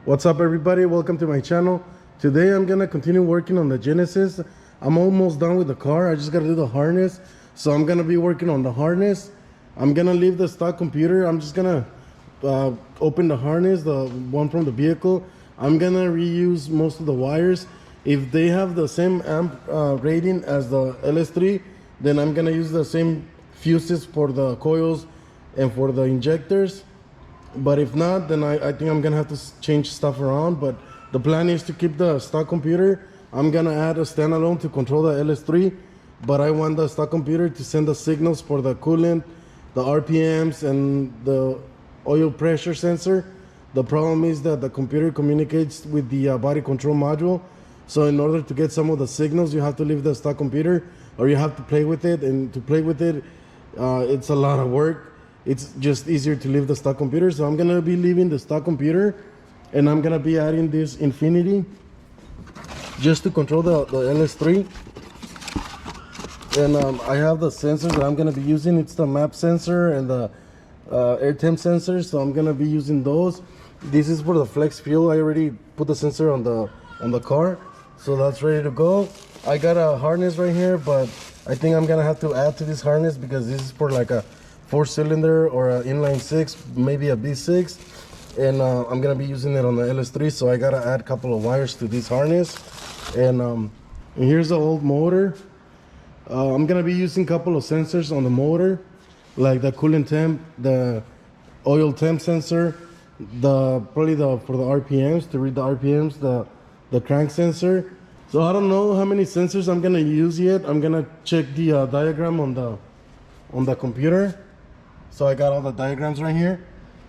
What's up, everybody? Welcome to my channel. Today I'm gonna continue working on the Genesis. I'm almost done with the car. I just gotta do the harness, so I'm gonna be working on the harness. I'm gonna leave the stock computer. I'm just gonna open the harness, the one from the vehicle. I'm gonna reuse most of the wires. If they have the same amp rating as the LS3, then I'm gonna use the same fuses for the coils and for the injectors. But if not, then I think I'm gonna have to change stuff around. But the plan is to keep the stock computer. I'm gonna add a standalone to control the LS3, but I want the stock computer to send the signals for the coolant, the RPMs, and the oil pressure sensor. The problem is that the computer communicates with the body control module. So in order to get some of the signals, you have to leave the stock computer, or you have to play with it. And to play with it, it's a lot of work. It's just easier to leave the stock computer. So I'm gonna be leaving the stock computer, and I'm gonna be adding this Infinity just to control the LS3. And I have the sensors that I'm gonna be using. It's the map sensor and the air temp sensor, so I'm gonna be using those. This is for the flex fuel. I already put the sensor on the car, so that's ready to go. I got a harness right here, but I think I'm gonna have to add to this harness because this is for like a 4-cylinder or an inline 6, maybe a B6, and I'm gonna be using it on the LS3, so I gotta add a couple of wires to this harness. And here's the old motor. I'm gonna be using a couple of sensors on the motor, like the coolant temp, the oil temp sensor, probably for the RPMs, to read the RPMs, the crank sensor. So I don't know how many sensors I'm gonna use yet. I'm gonna check the diagram on the computer. So I got all the diagrams right here.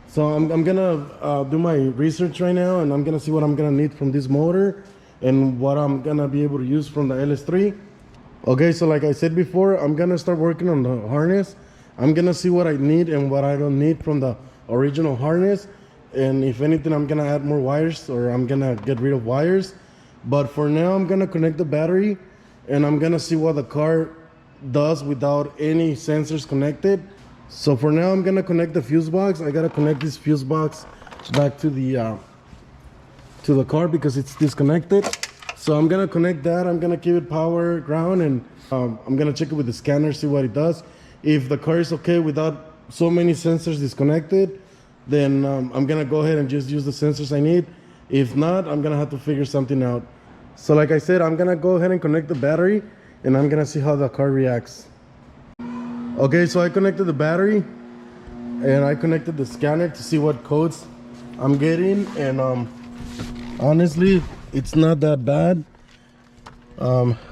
So I'm gonna do my research right now, and I'm gonna see what I'm gonna need from this motor and what I'm gonna be able to use from the LS3. Okay, so like I said before, I'm gonna start working on the harness. I'm gonna see what I need and what I don't need from the original harness. And if anything, I'm gonna add more wires, or I'm gonna get rid of wires. But for now, I'm gonna connect the battery, and I'm gonna see what the car does without any sensors connected. So for now, I'm gonna connect the fuse box. I gotta connect this fuse box back to the car because it's disconnected. So I'm gonna connect that. I'm gonna keep it power ground, and I'm gonna check it with the scanner, see what it does. If the car is okay without so many sensors disconnected, then I'm gonna go ahead and just use the sensors I need. If not, I'm gonna have to figure something out. So like I said, I'm gonna go ahead and connect the battery, and I'm gonna see how the car reacts. Okay, so I connected the battery, and I connected the scanner to see what codes I'm getting, and honestly, it's not that bad.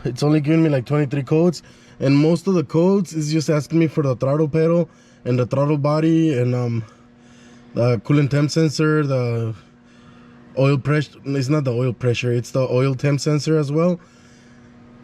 It's only giving me like 23 codes, and most of the codes is just asking me for the throttle pedal and the throttle body and the coolant temp sensor, the oil pressure. It's not the oil pressure, it's the oil temp sensor as well.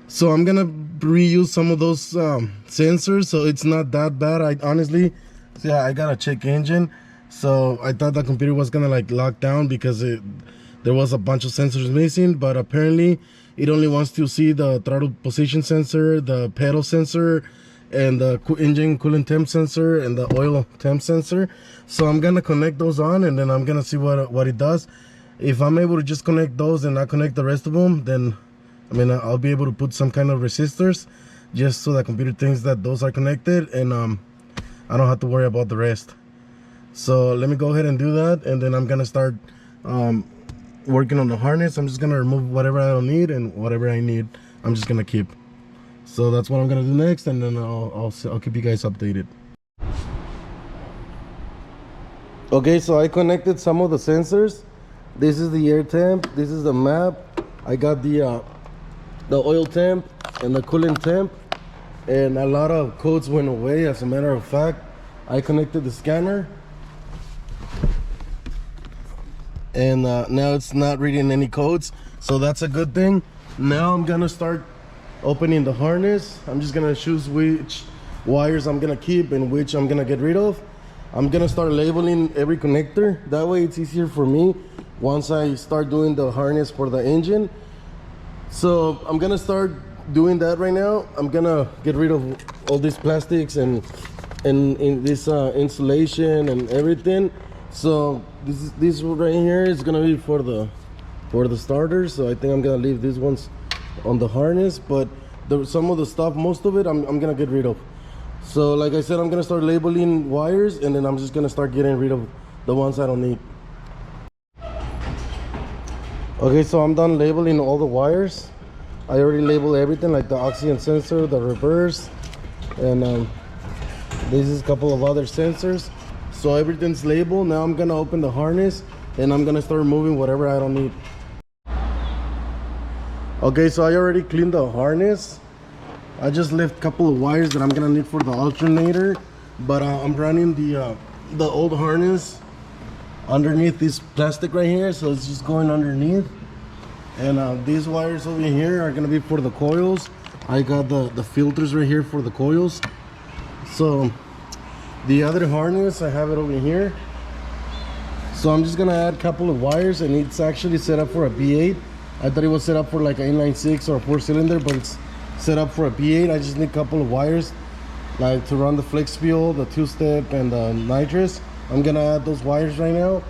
So I'm gonna reuse some of those sensors, so it's not that bad. I honestly, yeah, I got a check engine, so I thought the computer was gonna like lock down because there was a bunch of sensors missing, but apparently it only wants to see the throttle position sensor, the pedal sensor, and the engine coolant temp sensor, and the oil temp sensor. So I'm gonna connect those on, and then I'm gonna see what it does. If I'm able to just connect those and not connect the rest of them, then I mean, I'll be able to put some kind of resistors just so the computer thinks that those are connected, and I don't have to worry about the rest. So let me go ahead and do that, and then I'm gonna start working on the harness. I'm just gonna remove whatever I don't need, and whatever I need, I'm just gonna keep. So that's what I'm gonna do next, and then I'll keep you guys updated. Okay, so I connected some of the sensors. This is the air temp, this is the map. I got the oil temp and the coolant temp, and a lot of codes went away. As a matter of fact, I connected the scanner, and now it's not reading any codes, so that's a good thing. Now I'm gonna start opening the harness. I'm just gonna choose which wires I'm gonna keep and which I'm gonna get rid of. I'm gonna start labeling every connector. That way it's easier for me once I start doing the harness for the engine. So I'm gonna start doing that right now. I'm gonna get rid of all these plastics and in this insulation and everything, So this right here is gonna be for the starters. So I think I'm gonna leave these ones on the harness, but some of the stuff, most of it, I'm gonna get rid of. So like I said, I'm gonna start labeling wires, and then I'm just gonna start getting rid of the ones I don't need. Okay, so I'm done labeling all the wires. I already labeled everything, like the oxygen sensor, the reverse, and this is a couple of other sensors. So everything's labeled. Now I'm gonna open the harness and I'm gonna start moving whatever I don't need. Okay, so I already cleaned the harness. I just left a couple of wires that I'm gonna need for the alternator, but I'm running the old harness underneath this plastic right here, so it's just going underneath. And these wires over here are gonna be for the coils. I got the filters right here for the coils. So the other harness, I have it over here. So I'm just gonna add a couple of wires, and it's actually set up for a B8. I thought it was set up for like an 896 or a 4-cylinder, but it's set up for a B8. I just need a couple of wires, like to run the flex fuel, the 2-step, and the nitrous. I'm gonna add those wires right now,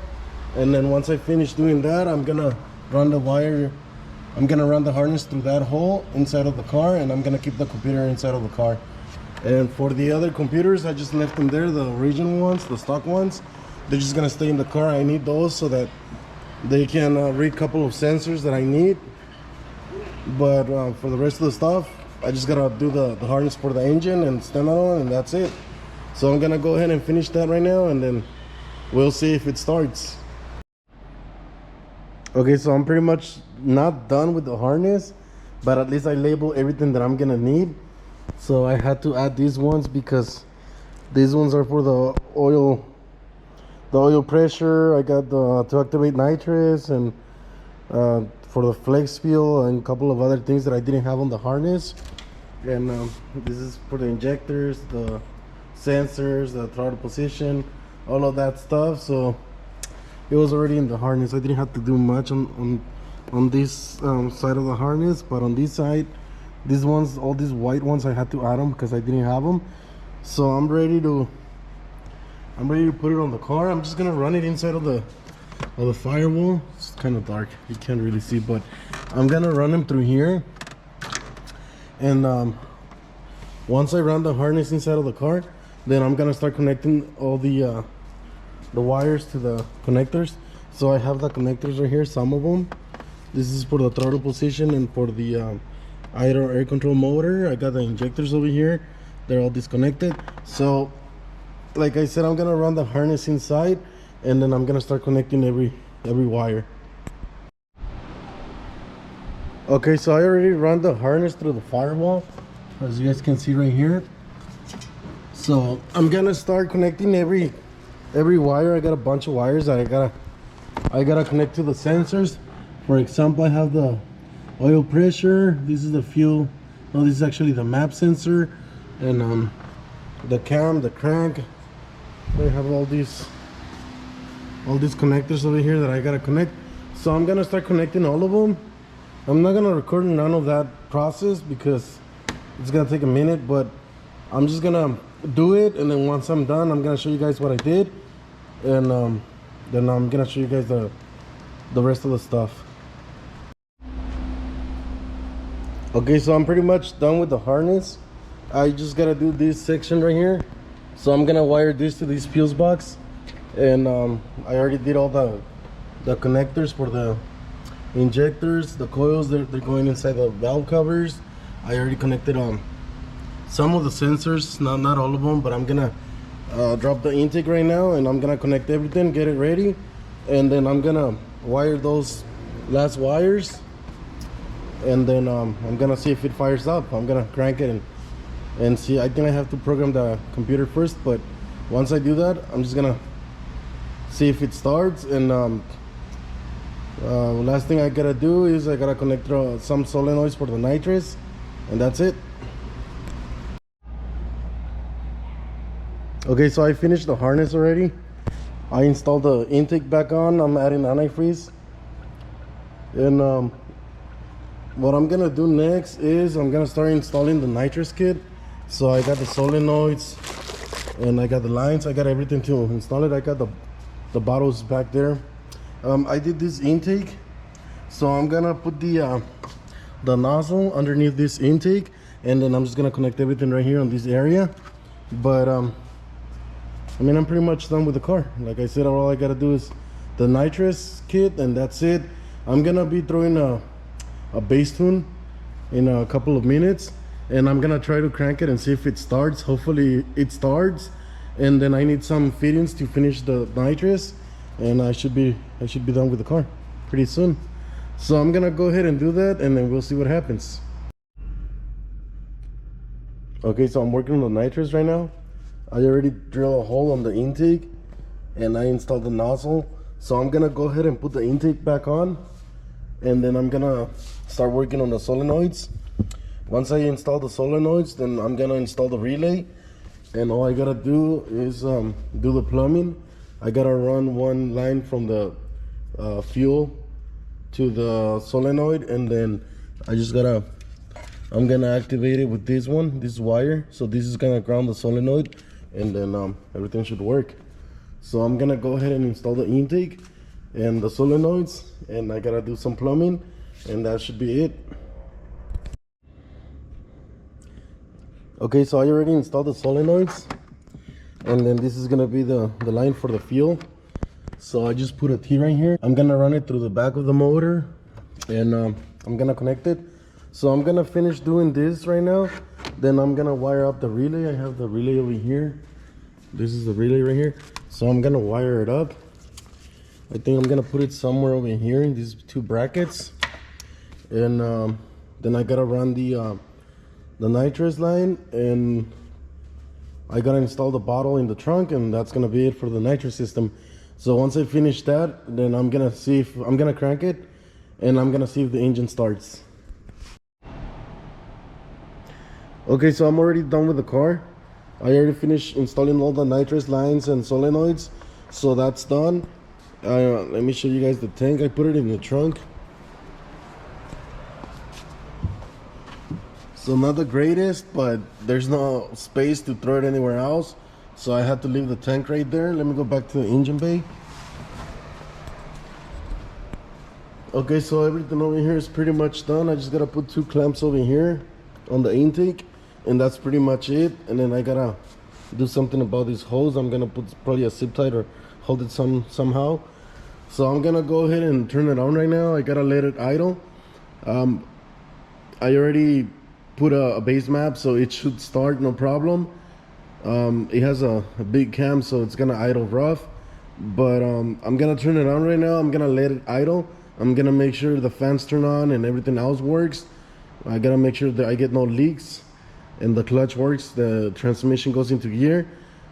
and then once I finish doing that, I'm gonna run the harness through that hole inside of the car, and I'm gonna keep the computer inside of the car. And for the other computers, I just left them there, the original ones, the stock ones. They're just gonna stay in the car. I need those so that they can read a couple of sensors that I need. But for the rest of the stuff, I just gotta do the harness for the engine and standalone, and that's it. So I'm gonna go ahead and finish that right now, and then we'll see if it starts. Okay, so I'm pretty much not done with the harness, but at least I labeled everything that I'm gonna need. So I had to add these ones because these ones are for the oil pressure. I got to activate nitrous, and for the flex fuel, and a couple of other things that I didn't have on the harness. And this is for the injectors, the sensors, the throttle position, all of that stuff. So it was already in the harness. I didn't have to do much on this side of the harness, but on this side, these ones, all these white ones, I had to add them because I didn't have them. So I'm ready to put it on the car. I'm just gonna run it inside of the firewall. It's kind of dark, you can't really see, but I'm gonna run them through here. And once I run the harness inside of the car, then I'm gonna start connecting all the wires to the connectors. So I have the connectors right here, some of them. This is for the throttle position and for the idle air control motor. I got the injectors over here, they're all disconnected. So like I said, I'm gonna run the harness inside, and then I'm gonna start connecting every wire. Okay, so I already run the harness through the firewall, as you guys can see right here. So I'm gonna start connecting every wire. I got a bunch of wires that I gotta connect to the sensors. For example, I have the oil pressure, this is the fuel, no, this is actually the map sensor, and the cam, the crank. I have all these connectors over here that I gotta connect. So I'm gonna start connecting all of them. I'm not gonna record none of that process because it's gonna take a minute, but I'm just gonna do it, and then once I'm done, I'm gonna show you guys what I did, and then I'm gonna show you guys the rest of the stuff. Okay, so I'm pretty much done with the harness. I just gotta do this section right here. So I'm gonna wire this to this fuse box, and I already did all the connectors for the injectors, the coils. They're going inside the valve covers. I already connected some of the sensors, not all of them, but I'm gonna drop the intake right now, and I'm gonna connect everything, get it ready, and then I'm gonna wire those last wires, and then I'm gonna see if it fires up. I'm gonna crank it and see. I think I have to program the computer first, but once I do that, I'm just gonna see if it starts. And last thing I gotta do is I gotta connect some solenoids for the nitrous, and that's it. Okay, so I finished the harness already. I installed the intake back on. I'm adding antifreeze, and what I'm gonna do next is I'm gonna start installing the nitrous kit. So I got the solenoids, and I got the lines. I got everything to install it. I got the The bottle's back there. I did this intake, so I'm gonna put the nozzle underneath this intake, and then I'm just gonna connect everything right here on this area. But I mean, I'm pretty much done with the car. Like I said, all I gotta do is the nitrous kit, and that's it. I'm gonna be throwing a bass tune in a couple of minutes, and I'm gonna try to crank it and see if it starts. Hopefully it starts, and then I need some fittings to finish the nitrous, and I should be done with the car pretty soon. So I'm gonna go ahead and do that, and then we'll see what happens. Okay, so I'm working on the nitrous right now. I already drilled a hole on the intake, and I installed the nozzle. So I'm gonna go ahead and put the intake back on, and then I'm gonna start working on the solenoids. Once I install the solenoids, then I'm gonna install the relay, and all I gotta do is do the plumbing. I gotta run one line from the fuel to the solenoid, and then I'm gonna activate it with this wire. So this is gonna ground the solenoid, and then everything should work. So I'm gonna go ahead and install the intake and the solenoids, and I gotta do some plumbing, and that should be it. Okay, so I already installed the solenoids, and then this is gonna be the line for the fuel. So I just put a T right here. I'm gonna run it through the back of the motor, and I'm gonna connect it. So I'm gonna finish doing this right now, then I'm gonna wire up the relay. I have the relay over here. This is the relay right here. So I'm gonna wire it up. I think I'm gonna put it somewhere over here in these two brackets, and then I gotta run the nitrous line, and I gotta install the bottle in the trunk, and that's gonna be it for the nitrous system. So once I finish that, then I'm gonna crank it, and I'm gonna see if the engine starts. Okay, so I'm already done with the car. I already finished installing all the nitrous lines and solenoids, so that's done. Let me show you guys the tank. I put it in the trunk. So not the greatest, but there's no space to throw it anywhere else, so I had to leave the tank right there. Let me go back to the engine bay. Okay, so everything over here is pretty much done. I just gotta put two clamps over here on the intake, and that's pretty much it. And then I gotta do something about this hose. I'm gonna put probably a zip tie or hold it somehow. So I'm gonna go ahead and turn it on right now. I gotta let it idle. I already put a base map, so it should start no problem. It has a big cam, so it's gonna idle rough, but I'm gonna turn it on right now. I'm gonna let it idle. I'm gonna make sure the fans turn on and everything else works. I gotta make sure that I get no leaks, and the clutch works, the transmission goes into gear.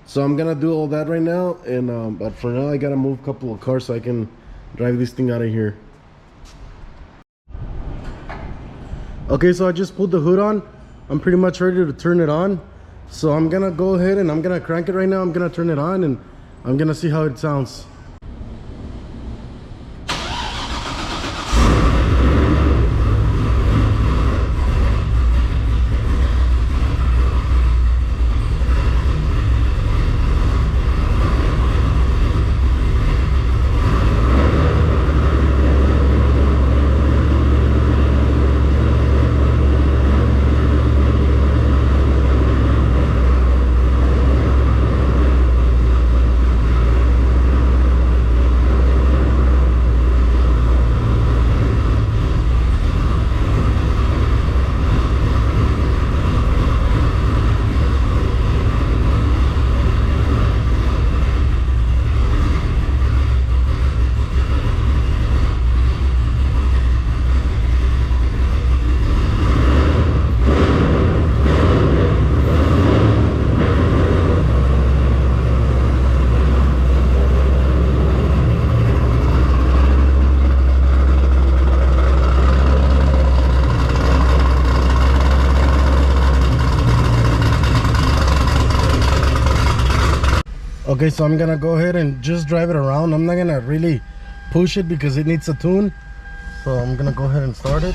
So I'm gonna do all that right now, and but for now I gotta move a couple of cars so I can drive this thing out of here. Okay, so I just put the hood on. I'm pretty much ready to turn it on. So I'm gonna go ahead and I'm gonna crank it right now. I'm gonna turn it on, and I'm gonna see how it sounds. Okay, so I'm gonna go ahead and just drive it around. I'm not gonna really push it because it needs a tune. So I'm gonna go ahead and start it.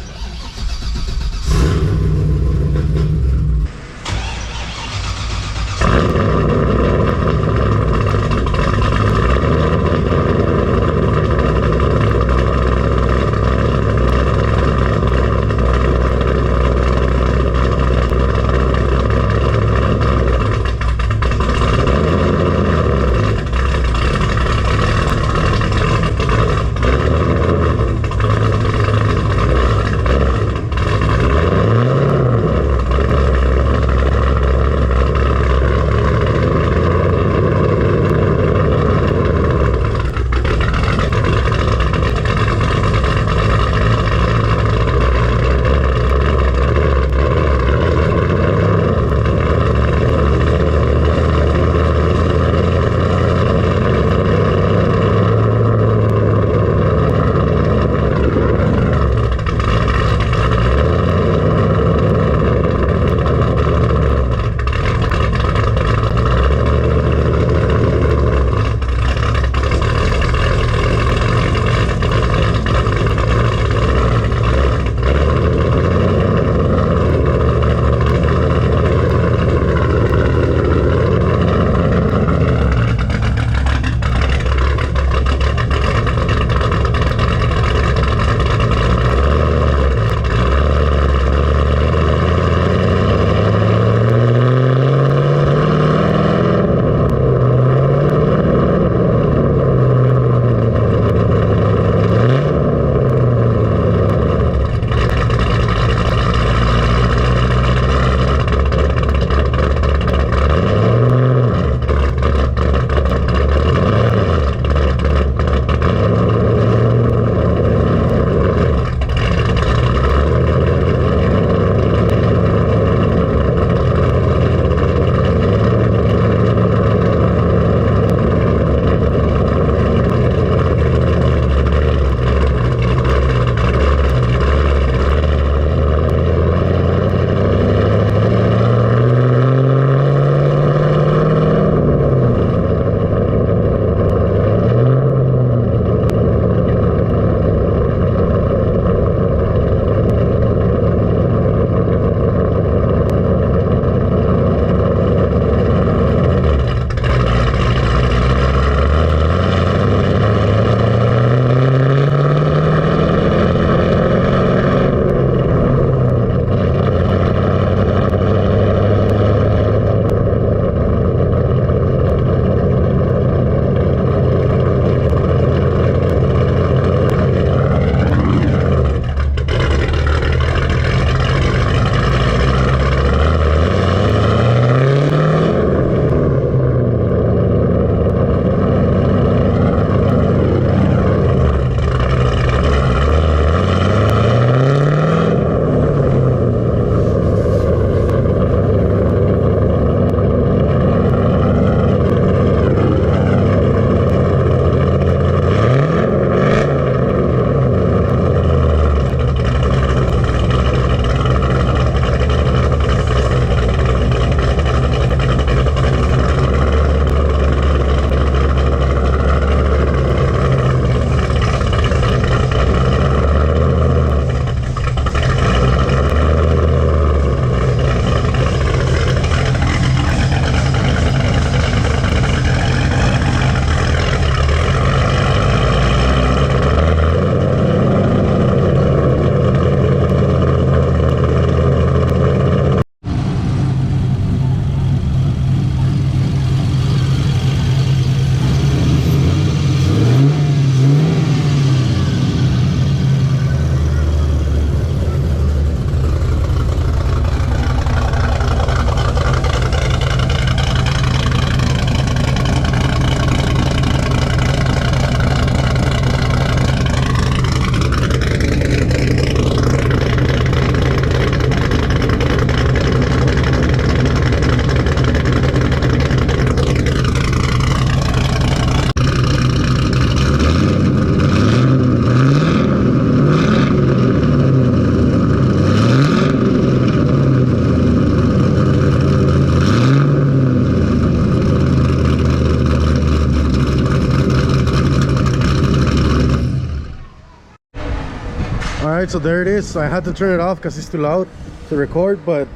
right, so there it is. I had to turn it off because it's too loud to record, but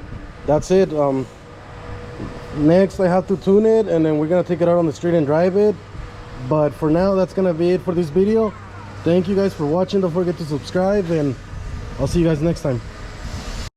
that's it. Next I have to tune it, and then we're gonna take it out on the street and drive it. But for now, that's gonna be it for this video. Thank you guys for watching. Don't forget to subscribe, and I'll see you guys next time.